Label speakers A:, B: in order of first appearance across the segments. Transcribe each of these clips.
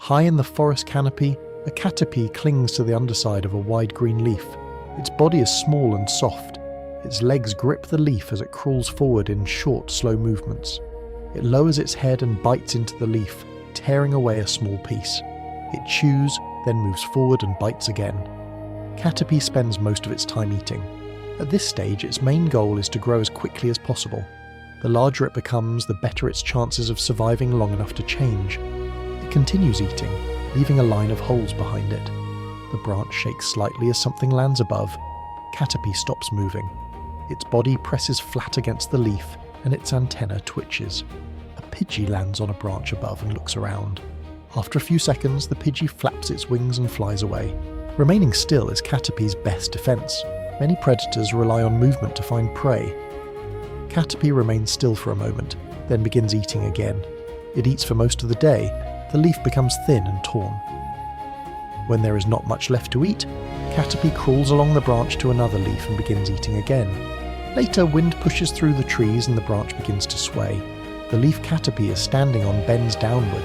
A: High in the forest canopy, a Caterpie clings to the underside of a wide green leaf. Its body is small and soft. Its legs grip the leaf as it crawls forward in short, slow movements. It lowers its head and bites into the leaf, tearing away a small piece. It chews, then moves forward and bites again. Caterpie spends most of its time eating. At this stage, its main goal is to grow as quickly as possible. The larger it becomes, the better its chances of surviving long enough to change. It continues eating, leaving a line of holes behind it. The branch shakes slightly as something lands above. Caterpie stops moving. Its body presses flat against the leaf, and its antenna twitches. A Pidgey lands on a branch above and looks around. After a few seconds, the Pidgey flaps its wings and flies away. Remaining still is Caterpie's best defense. Many predators rely on movement to find prey. Caterpie remains still for a moment, then begins eating again. It eats for most of the day. The leaf becomes thin and torn. When there is not much left to eat, Caterpie crawls along the branch to another leaf and begins eating again. Later, wind pushes through the trees and the branch begins to sway. The leaf Caterpie is standing on bends downward.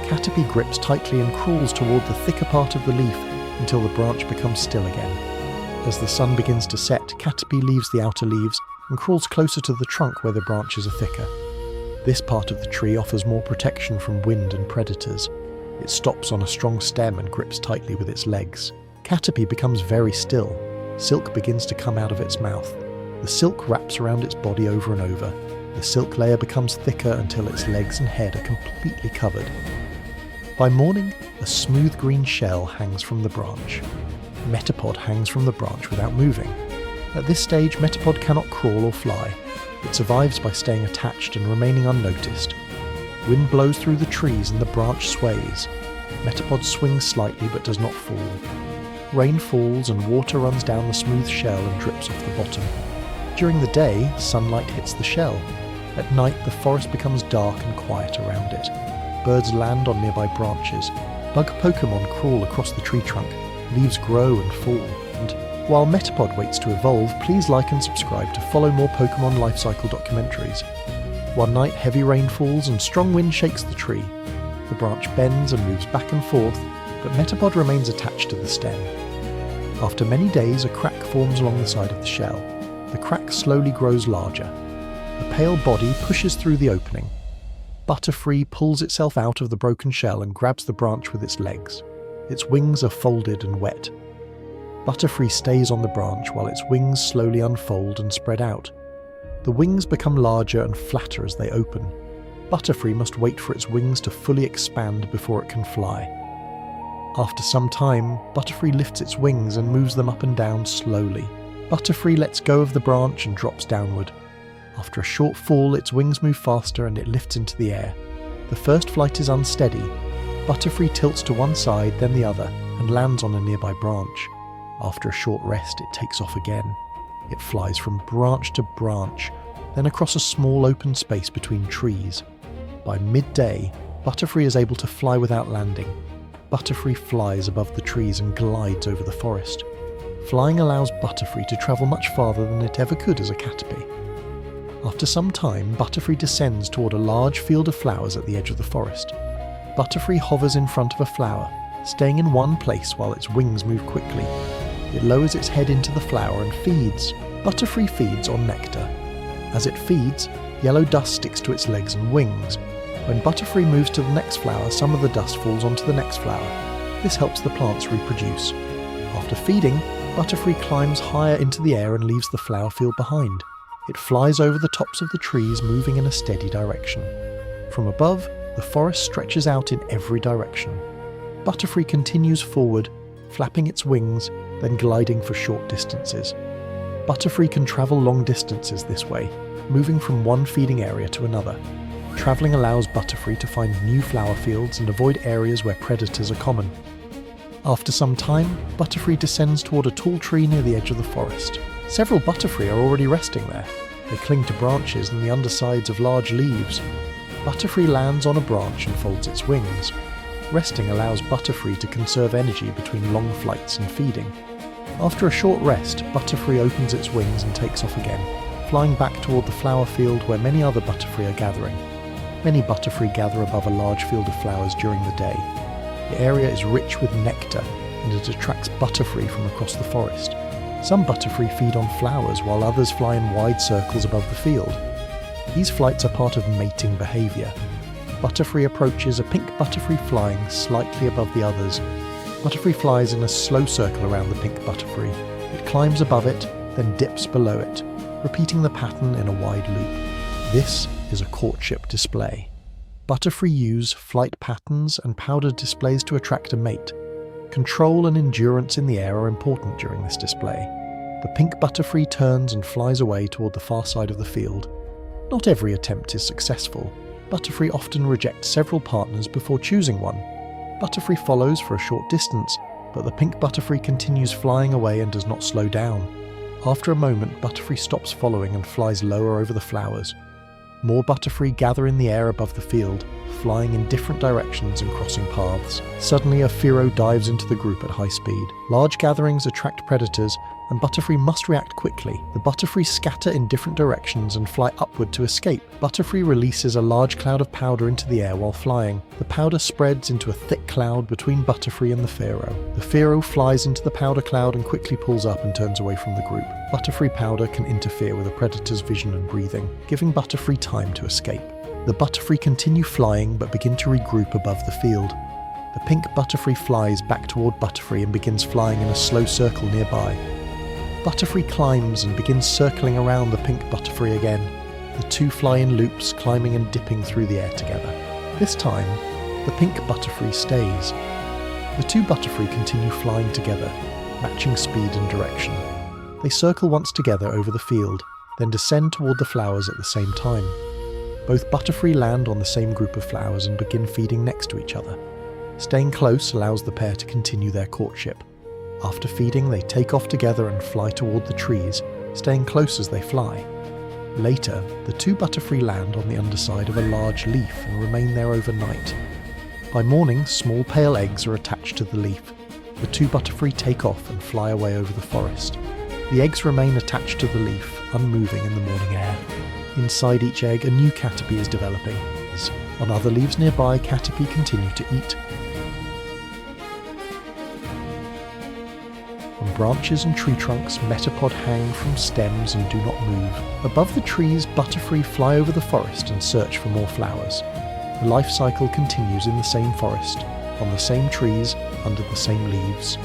A: Caterpie grips tightly and crawls toward the thicker part of the leaf until the branch becomes still again. As the sun begins to set, Caterpie leaves the outer leaves and crawls closer to the trunk where the branches are thicker. This part of the tree offers more protection from wind and predators. It stops on a strong stem and grips tightly with its legs. Caterpie becomes very still. Silk begins to come out of its mouth. The silk wraps around its body over and over. The silk layer becomes thicker until its legs and head are completely covered. By morning, a smooth green shell hangs from the branch. Metapod hangs from the branch without moving. At this stage, Metapod cannot crawl or fly. It survives by staying attached and remaining unnoticed. Wind blows through the trees and the branch sways. Metapod swings slightly but does not fall. Rain falls and water runs down the smooth shell and drips off the bottom. During the day, sunlight hits the shell. At night, the forest becomes dark and quiet around it. Birds land on nearby branches. Bug Pokémon crawl across the tree trunk. Leaves grow and fall. And while Metapod waits to evolve, please like and subscribe to follow more Pokémon lifecycle documentaries. One night, heavy rain falls and strong wind shakes the tree. The branch bends and moves back and forth, but Metapod remains attached to the stem. After many days, a crack forms along the side of the shell. The crack slowly grows larger. The pale body pushes through the opening. Butterfree pulls itself out of the broken shell and grabs the branch with its legs. Its wings are folded and wet. Butterfree stays on the branch while its wings slowly unfold and spread out. The wings become larger and flatter as they open. Butterfree must wait for its wings to fully expand before it can fly. After some time, Butterfree lifts its wings and moves them up and down slowly. Butterfree lets go of the branch and drops downward. After a short fall, its wings move faster and it lifts into the air. The first flight is unsteady. Butterfree tilts to one side, then the other, and lands on a nearby branch. After a short rest, it takes off again. It flies from branch to branch, then across a small open space between trees. By midday, Butterfree is able to fly without landing. Butterfree flies above the trees and glides over the forest. Flying allows Butterfree to travel much farther than it ever could as a Caterpie. After some time, Butterfree descends toward a large field of flowers at the edge of the forest. Butterfree hovers in front of a flower, staying in one place while its wings move quickly. It lowers its head into the flower and feeds. Butterfree feeds on nectar. As it feeds, yellow dust sticks to its legs and wings. When Butterfree moves to the next flower, some of the dust falls onto the next flower. This helps the plants reproduce. After feeding, Butterfree climbs higher into the air and leaves the flower field behind. It flies over the tops of the trees, moving in a steady direction. From above, the forest stretches out in every direction. Butterfree continues forward, flapping its wings, then gliding for short distances. Butterfree can travel long distances this way, moving from one feeding area to another. Travelling allows Butterfree to find new flower fields and avoid areas where predators are common. After some time, Butterfree descends toward a tall tree near the edge of the forest. Several Butterfree are already resting there. They cling to branches and the undersides of large leaves. Butterfree lands on a branch and folds its wings. Resting allows Butterfree to conserve energy between long flights and feeding. After a short rest, Butterfree opens its wings and takes off again, flying back toward the flower field where many other Butterfree are gathering. Many Butterfree gather above a large field of flowers during the day. The area is rich with nectar, and it attracts Butterfree from across the forest. Some Butterfree feed on flowers, while others fly in wide circles above the field. These flights are part of mating behaviour. Butterfree approaches a pink Butterfree flying slightly above the others. Butterfree flies in a slow circle around the pink Butterfree. It climbs above it, then dips below it, repeating the pattern in a wide loop. This is a courtship display. Butterfree use flight patterns and powder displays to attract a mate. Control and endurance in the air are important during this display. The pink Butterfree turns and flies away toward the far side of the field. Not every attempt is successful. Butterfree often rejects several partners before choosing one. Butterfree follows for a short distance, but the pink Butterfree continues flying away and does not slow down. After a moment, Butterfree stops following and flies lower over the flowers. More Butterfree gather in the air above the field, flying in different directions and crossing paths. Suddenly, a Fearow dives into the group at high speed. Large gatherings attract predators, and Butterfree must react quickly. The Butterfree scatter in different directions and fly upward to escape. Butterfree releases a large cloud of powder into the air while flying. The powder spreads into a thick cloud between Butterfree and the Fearow. The Fearow flies into the powder cloud and quickly pulls up and turns away from the group. Butterfree powder can interfere with a predator's vision and breathing, giving Butterfree time to escape. The Butterfree continue flying but begin to regroup above the field. The pink Butterfree flies back toward Butterfree and begins flying in a slow circle nearby. Butterfree climbs and begins circling around the pink Butterfree again. The two fly in loops, climbing and dipping through the air together. This time, the pink Butterfree stays. The two Butterfree continue flying together, matching speed and direction. They circle once together over the field, then descend toward the flowers at the same time. Both Butterfree land on the same group of flowers and begin feeding next to each other. Staying close allows the pair to continue their courtship. After feeding, they take off together and fly toward the trees, staying close as they fly. Later, the two Butterfree land on the underside of a large leaf and remain there overnight. By morning, small pale eggs are attached to the leaf. The two Butterfree take off and fly away over the forest. The eggs remain attached to the leaf, unmoving in the morning air. Inside each egg, a new Caterpie is developing. On other leaves nearby, Caterpie continue to eat. On branches and tree trunks, Metapod hang from stems and do not move. Above the trees, Butterfree fly over the forest and search for more flowers. The life cycle continues in the same forest, on the same trees, under the same leaves.